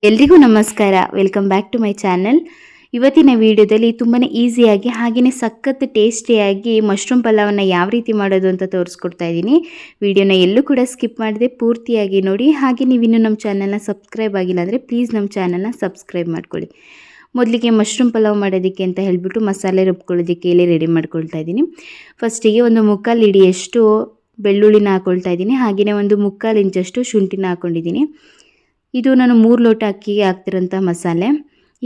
ಎಲ್ರಿಗೂ ನಮಸ್ಕಾರ. Welcome back to my channel. ಇವತ್ತಿನ ವಿಡಿಯೋದಲ್ಲಿ ತುಂಬಾ ಈಸಿಯಾಗಿ ಹಾಗೆಯೇ ಸಖತ್ ಟೇಸ್ಟಿಯಾಗಿ ಮಶ್ರೂಮ್ ಪಲಾವನ್ನು ಯಾವ ರೀತಿ ಮಾಡೋದು ಅಂತ ತೋರಿಸ್ಕೊಡ್ತಾ ಇದ್ದೀನಿ. ವಿಡಿಯೋನ ಎಲ್ಲೂ ಕೂಡ ಸ್ಕಿಪ್ ಮಾಡದೆ ಪೂರ್ತಿಯಾಗಿ ನೋಡಿ. ಹಾಗೆ ನೀವಿನ್ನೂ ನಮ್ಮ ಚಾನಲ್ನ ಸಬ್ಸ್ಕ್ರೈಬ್ ಆಗಿಲ್ಲ ಅಂದರೆ ಪ್ಲೀಸ್ ನಮ್ಮ ಚಾನಲ್ನ ಸಬ್ಸ್ಕ್ರೈಬ್ ಮಾಡ್ಕೊಳ್ಳಿ. ಮೊದಲಿಗೆ ಮಶ್ರೂಮ್ ಪಲಾವ್ ಮಾಡೋದಕ್ಕೆ ಅಂತ ಹೇಳಿಬಿಟ್ಟು ಮಸಾಲೆ ರುಬ್ಕೊಳ್ಳೋದಕ್ಕೆ ಇಲ್ಲಿ ರೆಡಿ ಮಾಡ್ಕೊಳ್ತಾ ಇದ್ದೀನಿ. ಫಸ್ಟಿಗೆ ಒಂದು ಮುಕ್ಕಾಲು ಹಿಡಿಯಷ್ಟು ಬೆಳ್ಳುಳ್ಳಿನ ಹಾಕ್ಕೊಳ್ತಾ ಇದ್ದೀನಿ. ಹಾಗೆಯೇ ಒಂದು ಮುಕ್ಕಾಲು ಇಂಚಷ್ಟು ಶುಂಠಿನ ಹಾಕ್ಕೊಂಡಿದ್ದೀನಿ. ಇದು ನಾನು 3 ಲೋಟ ಅಕ್ಕಿಗೆ ಹಾಕ್ತಿರೋಂಥ ಮಸಾಲೆ.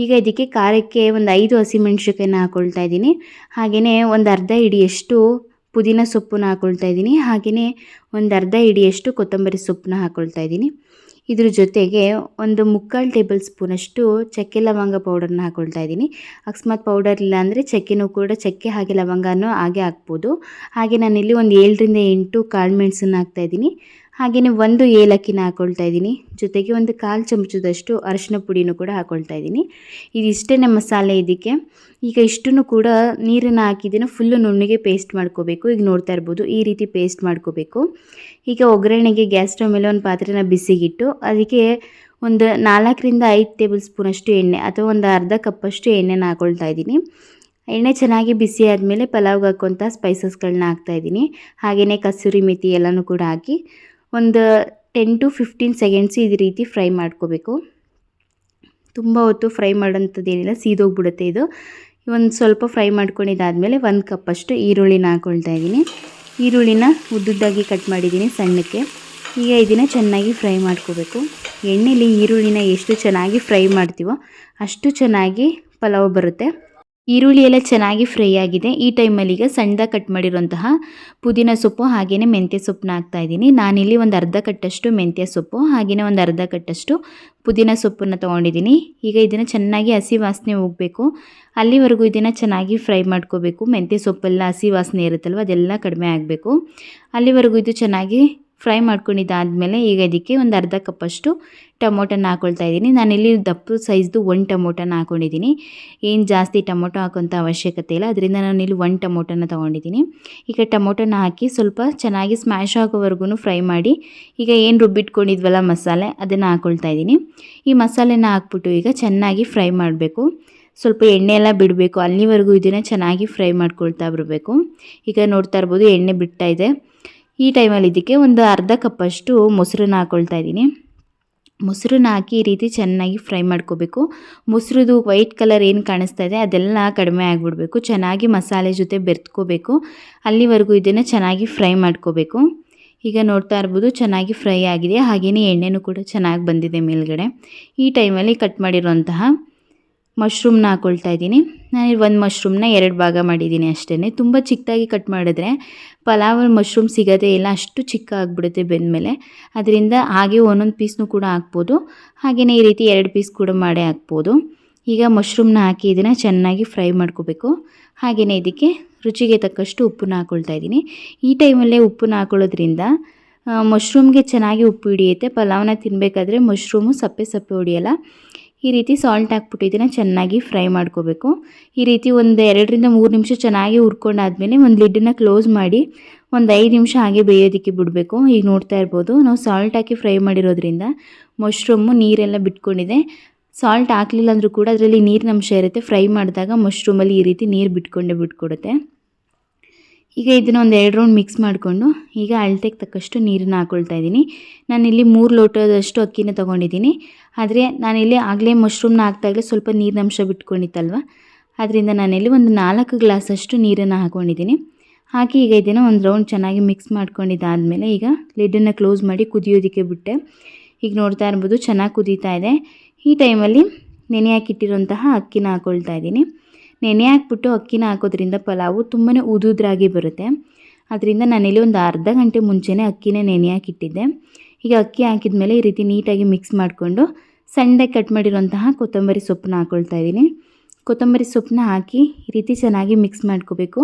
ಈಗ ಇದಕ್ಕೆ ಖಾರಕ್ಕೆ ಒಂದು 5 ಹಸಿಮೆಣ್ಸಿನ್ಕಾಯಿನ ಹಾಕ್ಕೊಳ್ತಾ ಇದ್ದೀನಿ. ಹಾಗೆಯೇ ಒಂದು ಅರ್ಧ ಹಿಡಿಯಷ್ಟು ಪುದೀನ ಸೊಪ್ಪನ್ನ ಹಾಕ್ಕೊಳ್ತಾ ಇದ್ದೀನಿ. ಹಾಗೆಯೇ ಒಂದು ಅರ್ಧ ಹಿಡಿಯಷ್ಟು ಕೊತ್ತಂಬರಿ ಸೊಪ್ಪನ್ನ ಹಾಕ್ಕೊಳ್ತಾ ಇದ್ದೀನಿ. ಇದ್ರ ಜೊತೆಗೆ ಒಂದು ಮುಕ್ಕಾಲು ಟೇಬಲ್ ಸ್ಪೂನಷ್ಟು ಚಕ್ಕೆ ಲವಂಗ ಪೌಡರ್ನ ಹಾಕ್ಕೊಳ್ತಾ ಇದ್ದೀನಿ. ಅಕಸ್ಮಾತ್ ಪೌಡರ್ ಇಲ್ಲ ಅಂದರೆ ಚಕ್ಕೆನೂ ಕೂಡ ಚಕ್ಕೆ ಹಾಗೆ ಲವಂಗನೂ ಹಾಗೆ ಹಾಕ್ಬೋದು. ಹಾಗೆ ನಾನಿಲ್ಲಿ ಒಂದು 7 ರಿಂದ 8 ಕಾಳು ಮೆಣಸನ್ನು ಹಾಕ್ತಾಯಿದ್ದೀನಿ. ಹಾಗೆಯೇ ಒಂದು ಏಲಕ್ಕಿನ ಹಾಕ್ಕೊಳ್ತಾ ಇದ್ದೀನಿ. ಜೊತೆಗೆ ಒಂದು 1/4 ಚಮಚದಷ್ಟು ಅರಿಶಿನ ಪುಡಿನೂ ಕೂಡ ಹಾಕ್ಕೊಳ್ತಾ ಇದ್ದೀನಿ. ಇದಿಷ್ಟೇ ಮಸಾಲೆ ಇದಕ್ಕೆ. ಈಗ ಇಷ್ಟನ್ನು ಕೂಡ ನೀರನ್ನು ಹಾಕಿದ್ದೀನಿ, ಫುಲ್ಲು ನುಣ್ಣಗೆ ಪೇಸ್ಟ್ ಮಾಡ್ಕೋಬೇಕು. ಈಗ ನೋಡ್ತಾ ಇರ್ಬೋದು ಈ ರೀತಿ ಪೇಸ್ಟ್ ಮಾಡ್ಕೋಬೇಕು. ಈಗ ಒಗ್ಗರಣೆಗೆ ಗ್ಯಾಸ್ ಸ್ಟವ್ ಮೇಲೆ ಒಂದು ಪಾತ್ರೆನ ಬಿಸಿಗಿಟ್ಟು ಅದಕ್ಕೆ ಒಂದು 4 ರಿಂದ 5 ಟೇಬಲ್ ಸ್ಪೂನಷ್ಟು ಎಣ್ಣೆ ಅಥವಾ ಒಂದು ಅರ್ಧ ಕಪ್ಪಷ್ಟು ಎಣ್ಣೆನ ಹಾಕ್ಕೊಳ್ತಾ ಇದ್ದೀನಿ. ಎಣ್ಣೆ ಚೆನ್ನಾಗಿ ಬಿಸಿ ಆದಮೇಲೆ ಪಲಾವ್ಗೆ ಹಾಕುವಂಥ ಸ್ಪೈಸಸ್ಗಳನ್ನ ಹಾಕ್ತಾಯಿದ್ದೀನಿ. ಹಾಗೆಯೇ ಕಸೂರಿ ಮೆಥಿ ಎಲ್ಲನೂ ಕೂಡ ಹಾಕಿ ಒಂದು 10 to 15 ಸೆಕೆಂಡ್ಸ್ ಈ ರೀತಿ ಫ್ರೈ ಮಾಡ್ಕೋಬೇಕು. ತುಂಬ ಹೊತ್ತು ಫ್ರೈ ಮಾಡೋಂಥದ್ದು ಏನಿಲ್ಲ, ಸೀದೋಗ್ಬಿಡುತ್ತೆ ಇದು. ಒಂದು ಸ್ವಲ್ಪ ಫ್ರೈ ಮಾಡ್ಕೊಂಡಿದ್ದಾದಮೇಲೆ 1 ಕಪ್ಪಷ್ಟು ಈರುಳ್ಳಿನ ಹಾಕ್ಕೊಳ್ತಾ ಇದ್ದೀನಿ. ಈರುಳ್ಳಿನ ಉದ್ದುದ್ದಾಗಿ ಕಟ್ ಮಾಡಿದ್ದೀನಿ ಸಣ್ಣಕ್ಕೆ. ಈಗ ಇದನ್ನು ಚೆನ್ನಾಗಿ ಫ್ರೈ ಮಾಡ್ಕೋಬೇಕು. ಎಣ್ಣೆಲಿ ಈರುಳ್ಳಿನ ಎಷ್ಟು ಚೆನ್ನಾಗಿ ಫ್ರೈ ಮಾಡ್ತೀವೋ ಅಷ್ಟು ಚೆನ್ನಾಗಿ ಪಲಾವ್ ಬರುತ್ತೆ. ಈರುಳ್ಳಿ ಎಲ್ಲ ಚೆನ್ನಾಗಿ ಫ್ರೈ ಆಗಿದೆ. ಈ ಟೈಮಲ್ಲಿ ಈಗ ಸಣ್ಣದಾಗಿ ಕಟ್ ಮಾಡಿರುವಂತಹ ಪುದೀನ ಸೊಪ್ಪು ಹಾಗೆಯೇ ಮೆಂತ್ಯ ಸೊಪ್ಪನ್ನ ಹಾಕ್ತಾಯಿದ್ದೀನಿ. ನಾನಿಲ್ಲಿ ಒಂದು ಅರ್ಧ ಕಟ್ಟಷ್ಟು ಮೆಂತ್ಯ ಸೊಪ್ಪು ಹಾಗೆಯೇ ಒಂದು ಅರ್ಧ ಕಟ್ಟಷ್ಟು ಪುದೀನ ಸೊಪ್ಪನ್ನು ತೊಗೊಂಡಿದ್ದೀನಿ. ಈಗ ಇದನ್ನು ಚೆನ್ನಾಗಿ ಹಸಿ ವಾಸನೆ ಹೋಗಬೇಕು, ಅಲ್ಲಿವರೆಗೂ ಇದನ್ನು ಚೆನ್ನಾಗಿ ಫ್ರೈ ಮಾಡ್ಕೋಬೇಕು. ಮೆಂತ್ಯ ಸೊಪ್ಪೆಲ್ಲ ಹಸಿ ವಾಸನೆ ಇರುತ್ತಲ್ವ, ಅದೆಲ್ಲ ಕಡಿಮೆ ಆಗಬೇಕು. ಅಲ್ಲಿವರೆಗೂ ಇದು ಚೆನ್ನಾಗಿ ಫ್ರೈ ಮಾಡ್ಕೊಂಡಿದ್ದಾದಮೇಲೆ ಈಗ ಇದಕ್ಕೆ ಒಂದು ಅರ್ಧ ಕಪ್ಪಷ್ಟು ಟೊಮೊಟೊನ ಹಾಕ್ಕೊಳ್ತಾ ಇದ್ದೀನಿ. ನಾನಿಲ್ಲಿ ದಪ್ಪ ಸೈಜ್ದು 1 ಟೊಮೊಟೊನ ಹಾಕ್ಕೊಂಡಿದ್ದೀನಿ. ಏನು ಜಾಸ್ತಿ ಟೊಮೊಟೊ ಹಾಕೋಂಥ ಅವಶ್ಯಕತೆ ಇಲ್ಲ, ಅದರಿಂದ ನಾನು ಇಲ್ಲಿ 1 ಟೊಮೊಟೊನ ತೊಗೊಂಡಿದ್ದೀನಿ. ಈಗ ಟೊಮೊಟೊನ ಹಾಕಿ ಸ್ವಲ್ಪ ಚೆನ್ನಾಗಿ ಸ್ಮ್ಯಾಶ್ ಆಗೋವರೆಗೂ ಫ್ರೈ ಮಾಡಿ ಈಗ ಏನು ರುಬ್ಬಿಟ್ಕೊಂಡಿದ್ವಲ್ಲ ಮಸಾಲೆ, ಅದನ್ನು ಹಾಕ್ಕೊಳ್ತಾ ಇದ್ದೀನಿ. ಈ ಮಸಾಲೆನ ಹಾಕ್ಬಿಟ್ಟು ಈಗ ಚೆನ್ನಾಗಿ ಫ್ರೈ ಮಾಡಬೇಕು. ಸ್ವಲ್ಪ ಎಣ್ಣೆ ಎಲ್ಲ ಬಿಡಬೇಕು, ಅಲ್ಲಿವರೆಗೂ ಇದನ್ನು ಚೆನ್ನಾಗಿ ಫ್ರೈ ಮಾಡ್ಕೊಳ್ತಾ ಬರಬೇಕು. ಈಗ ನೋಡ್ತಾ ಇರ್ಬೋದು ಎಣ್ಣೆ ಬಿಡ್ತಾ ಇದೆ. ಈ ಟೈಮಲ್ಲಿ ಇದಕ್ಕೆ ಒಂದು ಅರ್ಧ ಕಪ್ಪಷ್ಟು ಮೊಸರನ್ನ ಹಾಕ್ಕೊಳ್ತಾ ಇದ್ದೀನಿ. ಮೊಸರನ್ನ ಹಾಕಿ ಈ ರೀತಿ ಚೆನ್ನಾಗಿ ಫ್ರೈ ಮಾಡ್ಕೋಬೇಕು. ಮೊಸರುದು ವೈಟ್ ಕಲರ್ ಏನು ಕಾಣಿಸ್ತಾ ಇದೆ ಅದೆಲ್ಲ ಕಡಿಮೆ ಆಗಿಬಿಡಬೇಕು. ಚೆನ್ನಾಗಿ ಮಸಾಲೆ ಜೊತೆ ಬೆರೆತ್ಕೋಬೇಕು. ಅಲ್ಲಿವರೆಗೂ ಇದನ್ನು ಚೆನ್ನಾಗಿ ಫ್ರೈ ಮಾಡ್ಕೋಬೇಕು. ಈಗ ನೋಡ್ತಾ ಇರ್ಬೋದು ಚೆನ್ನಾಗಿ ಫ್ರೈ ಆಗಿದೆ. ಹಾಗೆಯೇ ಎಣ್ಣೆನೂ ಕೂಡ ಚೆನ್ನಾಗಿ ಬಂದಿದೆ ಮೇಲ್ಗಡೆ. ಈ ಟೈಮಲ್ಲಿ ಕಟ್ ಮಾಡಿರೋಂತಹ ಮಶ್ರೂಮ್ನ ಹಾಕ್ಕೊಳ್ತಾ ಇದ್ದೀನಿ. ನಾನು ಒಂದು ಮಶ್ರೂಮ್ನ 2 ಭಾಗ ಮಾಡಿದ್ದೀನಿ ಅಷ್ಟೇ. ತುಂಬ ಚಿಕ್ಕದಾಗಿ ಕಟ್ ಮಾಡಿದ್ರೆ ಪಲಾವಲ್ಲಿ ಮಶ್ರೂಮ್ ಸಿಗೋದೇ ಇಲ್ಲ, ಅಷ್ಟು ಚಿಕ್ಕ ಆಗಿಬಿಡುತ್ತೆ ಬೆಂದಮೇಲೆ. ಅದರಿಂದ ಹಾಗೆ ಒಂದೊಂದು ಪೀಸ್ನೂ ಕೂಡ ಹಾಕ್ಬೋದು. ಹಾಗೆಯೇ ಈ ರೀತಿ 2 ಪೀಸ್ ಕೂಡ ಮಾಡೇ ಹಾಕ್ಬೋದು. ಈಗ ಮಶ್ರೂಮ್ನ ಹಾಕಿ ಇದನ್ನು ಚೆನ್ನಾಗಿ ಫ್ರೈ ಮಾಡ್ಕೋಬೇಕು. ಹಾಗೆಯೇ ಇದಕ್ಕೆ ರುಚಿಗೆ ತಕ್ಕಷ್ಟು ಉಪ್ಪನ್ನ ಹಾಕ್ಕೊಳ್ತಾ ಇದ್ದೀನಿ. ಈ ಟೈಮಲ್ಲೇ ಉಪ್ಪನ್ನ ಹಾಕೊಳ್ಳೋದ್ರಿಂದ ಮಶ್ರೂಮ್ಗೆ ಚೆನ್ನಾಗಿ ಉಪ್ಪು ಹಿಡಿಯುತ್ತೆ. ಪಲಾವ್ನ ತಿನ್ನಬೇಕಾದ್ರೆ ಮಶ್ರೂಮು ಸಪ್ಪೆ ಸಪ್ಪೆ ಹೊಡಿಯಲ್ಲ. ಈ ರೀತಿ ಸಾಲ್ಟ್ ಹಾಕ್ಬಿಟ್ಟು ಇದನ್ನು ಚೆನ್ನಾಗಿ ಫ್ರೈ ಮಾಡ್ಕೋಬೇಕು. ಈ ರೀತಿ ಒಂದು 2 ರಿಂದ 3 ನಿಮಿಷ ಚೆನ್ನಾಗಿ ಹುರ್ಕೊಂಡಾದ್ಮೇಲೆ ಒಂದು ಲಿಡ್ಡನ್ನು ಕ್ಲೋಸ್ ಮಾಡಿ ಒಂದು 5 ನಿಮಿಷ ಹಾಗೆ ಬೇಯೋದಕ್ಕೆ ಬಿಡಬೇಕು. ಈಗ ನೋಡ್ತಾ ಇರ್ಬೋದು ನಾವು ಸಾಲ್ಟ್ ಹಾಕಿ ಫ್ರೈ ಮಾಡಿರೋದ್ರಿಂದ ಮಶ್ರೂಮು ನೀರೆಲ್ಲ ಬಿಟ್ಕೊಂಡಿದೆ. ಸಾಲ್ಟ್ ಹಾಕಲಿಲ್ಲ ಅಂದರೂ ಕೂಡ ಅದರಲ್ಲಿ ನೀರಿನ ಅಂಶ ಇರುತ್ತೆ. ಫ್ರೈ ಮಾಡಿದಾಗ ಮಶ್ರೂಮಲ್ಲಿ ಈ ರೀತಿ ನೀರು ಬಿಟ್ಕೊಡುತ್ತೆ. ಈಗ ಇದನ್ನು ಒಂದು 2 ರೌಂಡ್ ಮಿಕ್ಸ್ ಮಾಡಿಕೊಂಡು ಈಗ ಅಳತೆಗೆ ತಕ್ಕಷ್ಟು ನೀರನ್ನು ಹಾಕ್ಕೊಳ್ತಾ ಇದ್ದೀನಿ. ನಾನಿಲ್ಲಿ 3 ಲೋಟದಷ್ಟು ಅಕ್ಕಿನ ತೊಗೊಂಡಿದ್ದೀನಿ. ಆದರೆ ನಾನಿಲ್ಲಿ ಆಗಲೇ ಮಶ್ರೂಮ್ನ ಹಾಕ್ದಾಗಲೇ ಸ್ವಲ್ಪ ನೀರಿನ ಅಂಶ ಬಿಟ್ಕೊಂಡಿತ್ತಲ್ವ, ಅದರಿಂದ ನಾನಿಲ್ಲಿ ಒಂದು 4 ಗ್ಲಾಸಷ್ಟು ನೀರನ್ನು ಹಾಕ್ಕೊಂಡಿದ್ದೀನಿ. ಹಾಕಿ ಈಗ ಇದನ್ನು ಒಂದು ರೌಂಡ್ ಚೆನ್ನಾಗಿ ಮಿಕ್ಸ್ ಮಾಡ್ಕೊಂಡಿದ್ದಾದಮೇಲೆ ಈಗ ಲಿಡ್ಡನ್ನು ಕ್ಲೋಸ್ ಮಾಡಿ ಕುದಿಯೋದಕ್ಕೆ ಬಿಟ್ಟೆ. ಈಗ ನೋಡ್ತಾ ಇರ್ಬೋದು ಚೆನ್ನಾಗಿ ಕುದೀತಾ ಇದೆ. ಈ ಟೈಮಲ್ಲಿ ನೆನೆ ಹಾಕಿಟ್ಟಿರೋಂತಹ ಅಕ್ಕಿನ ಹಾಕ್ಕೊಳ್ತಾ ಇದ್ದೀನಿ. ನೆನೆ ಹಾಕ್ಬಿಟ್ಟು ಅಕ್ಕಿನ ಹಾಕೋದ್ರಿಂದ ಪಲಾವು ತುಂಬಾ ಉದುದ್ರಾಗಿ ಬರುತ್ತೆ. ಅದರಿಂದ ನಾನಿಲ್ಲಿ ಒಂದು ಅರ್ಧ ಗಂಟೆ ಮುಂಚೆನೇ ಅಕ್ಕಿನೇ ನೆನೆ ಹಾಕಿಟ್ಟಿದ್ದೆ. ಈಗ ಅಕ್ಕಿ ಹಾಕಿದ ಮೇಲೆ ಈ ರೀತಿ ನೀಟಾಗಿ ಮಿಕ್ಸ್ ಮಾಡಿಕೊಂಡು ಸಣ್ಣದಾಗಿ ಕಟ್ ಮಾಡಿರೋಂತಹ ಕೊತ್ತಂಬರಿ ಸೊಪ್ಪನ್ನ ಹಾಕ್ಕೊಳ್ತಾ ಇದ್ದೀನಿ. ಕೊತ್ತಂಬರಿ ಸೊಪ್ಪನ್ನ ಹಾಕಿ ಈ ರೀತಿ ಚೆನ್ನಾಗಿ ಮಿಕ್ಸ್ ಮಾಡ್ಕೋಬೇಕು.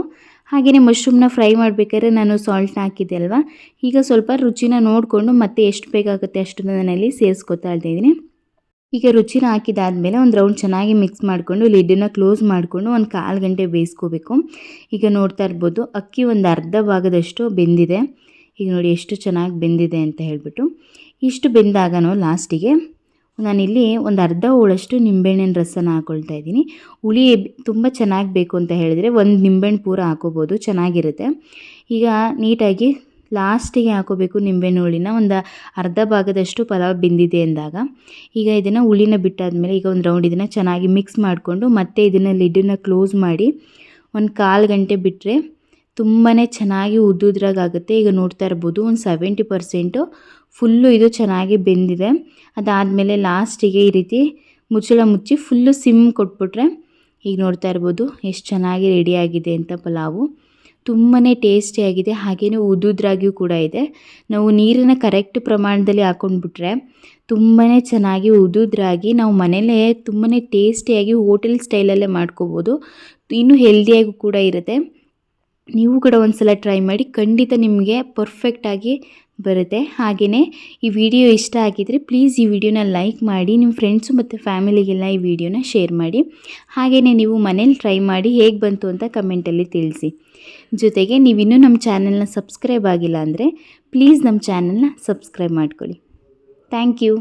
ಹಾಗೆಯೇ ಮಶ್ರೂಮ್ನ ಫ್ರೈ ಮಾಡಬೇಕಾದ್ರೆ ನಾನು ಸಾಲ್ಟ್ನ ಹಾಕಿದ್ದೆ ಅಲ್ವಾ, ಈಗ ಸ್ವಲ್ಪ ರುಚಿನ ನೋಡಿಕೊಂಡು ಮತ್ತೆ ಎಷ್ಟು ಬೇಕಾಗುತ್ತೆ ಅಷ್ಟನ್ನು ನಾನಲ್ಲಿ ಸೇರಿಸ್ಕೊತಾ ಇದ್ದೀನಿ. ಈಗ ರುಚಿನ ಹಾಕಿದಾದಮೇಲೆ ಒಂದು ರೌಂಡ್ ಚೆನ್ನಾಗಿ ಮಿಕ್ಸ್ ಮಾಡಿಕೊಂಡು ಲಿಡ್ಡನ್ನು ಕ್ಲೋಸ್ ಮಾಡಿಕೊಂಡು ಒಂದು 1/4 ಗಂಟೆ ಬೇಯಿಸ್ಕೋಬೇಕು. ಈಗ ನೋಡ್ತಾ ಇರ್ಬೋದು ಅಕ್ಕಿ ಒಂದು ಅರ್ಧ ಭಾಗದಷ್ಟು ಬೆಂದಿದೆ. ಈಗ ನೋಡಿ ಎಷ್ಟು ಚೆನ್ನಾಗಿ ಬೆಂದಿದೆ ಅಂತ ಹೇಳಿಬಿಟ್ಟು. ಇಷ್ಟು ಬೆಂದಾಗ ಲಾಸ್ಟಿಗೆ ನಾನಿಲ್ಲಿ ಒಂದು ಅರ್ಧ ಹೋಳಷ್ಟು ನಿಂಬೆಹಣ್ಣಿನ ರಸನ ಹಾಕ್ಕೊಳ್ತಾ ಇದ್ದೀನಿ. ಹುಳಿ ತುಂಬ ಚೆನ್ನಾಗಿ ಬೇಕು ಅಂತ ಹೇಳಿದರೆ ಒಂದು ನಿಂಬೆಹಣ್ಣು ಪೂರ ಹಾಕೋಬೋದು, ಚೆನ್ನಾಗಿರುತ್ತೆ. ಈಗ ನೀಟಾಗಿ ಲಾಸ್ಟಿಗೆ ಹಾಕೋಬೇಕು ನಿಂಬೆಹಣ್ಣು ಹುಳಿನ. ಒಂದು ಅರ್ಧ ಭಾಗದಷ್ಟು ಪಲಾವ್ ಬೆಂದಿದೆ ಅಂದಾಗ ಈಗ ಇದನ್ನು ಹುಳಿನ ಬಿಟ್ಟಾದಮೇಲೆ ಈಗ ಒಂದು ರೌಂಡ್ ಇದನ್ನು ಚೆನ್ನಾಗಿ ಮಿಕ್ಸ್ ಮಾಡಿಕೊಂಡು ಮತ್ತೆ ಇದನ್ನು ಲಿಡ್ಡನ್ನು ಕ್ಲೋಸ್ ಮಾಡಿ ಒಂದು 1/4 ಗಂಟೆ ಬಿಟ್ಟರೆ ತುಂಬಾ ಚೆನ್ನಾಗಿ ಉದ್ದುದ್ರಾಗುತ್ತೆ. ಈಗ ನೋಡ್ತಾ ಇರ್ಬೋದು ಒಂದು 70% ಫುಲ್ಲು ಇದು ಚೆನ್ನಾಗಿ ಬೆಂದಿದೆ. ಅದಾದಮೇಲೆ ಲಾಸ್ಟಿಗೆ ಈ ರೀತಿ ಮುಚ್ಚಳ ಮುಚ್ಚಿ ಫುಲ್ಲು ಸಿಮ್ ಕೊಟ್ಬಿಟ್ರೆ ಈಗ ನೋಡ್ತಾ ಇರ್ಬೋದು ಎಷ್ಟು ಚೆನ್ನಾಗಿ ರೆಡಿಯಾಗಿದೆ ಅಂತ ಪಲಾವು. ತುಂಬಾ ಟೇಸ್ಟಿಯಾಗಿದೆ, ಹಾಗೆಯೇ ಉದುದ್ರಾಗಿಯೂ ಕೂಡ ಇದೆ. ನಾವು ನೀರನ್ನು ಕರೆಕ್ಟ್ ಪ್ರಮಾಣದಲ್ಲಿ ಹಾಕ್ಕೊಂಡ್ಬಿಟ್ರೆ ತುಂಬಾ ಚೆನ್ನಾಗಿ ಉದುದ್ರಾಗಿ ನಾವು ಮನೆಯಲ್ಲೇ ತುಂಬಾ ಟೇಸ್ಟಿಯಾಗಿ ಹೋಟೆಲ್ ಸ್ಟೈಲಲ್ಲೇ ಮಾಡ್ಕೋಬೋದು. ಇನ್ನೂ ಹೆಲ್ದಿಯಾಗೂ ಕೂಡ ಇರುತ್ತೆ. ನೀವು ಕೂಡ ಒಂದು ಸಲ ಟ್ರೈ ಮಾಡಿ, ಖಂಡಿತ ನಿಮಗೆ ಪರ್ಫೆಕ್ಟಾಗಿ ಬರುತ್ತೆ. ಹಾಗೆಯೇ ಈ ವಿಡಿಯೋ ಇಷ್ಟ ಆಗಿದ್ದರೆ ಪ್ಲೀಸ್ ಈ ವಿಡಿಯೋನ ಲೈಕ್ ಮಾಡಿ, ನಿಮ್ಮ ಫ್ರೆಂಡ್ಸು ಮತ್ತು ಫ್ಯಾಮಿಲಿಗೆಲ್ಲ ಈ ವಿಡಿಯೋನ ಶೇರ್ ಮಾಡಿ. ಹಾಗೆಯೇ ನೀವು ಮನೇಲಿ ಟ್ರೈ ಮಾಡಿ ಹೇಗೆ ಬಂತು ಅಂತ ಕಮೆಂಟಲ್ಲಿ ತಿಳಿಸಿ. ಜೊತೆಗೆ ನೀವಿನ್ನೂ ನಮ್ಮ ಚಾನಲ್ನ ಸಬ್ಸ್ಕ್ರೈಬ್ ಆಗಿಲ್ಲ ಅಂದರೆ ಪ್ಲೀಸ್ ನಮ್ಮ ಚಾನಲ್ನ ಸಬ್ಸ್ಕ್ರೈಬ್ ಮಾಡ್ಕೊಳ್ಳಿ. Thank you.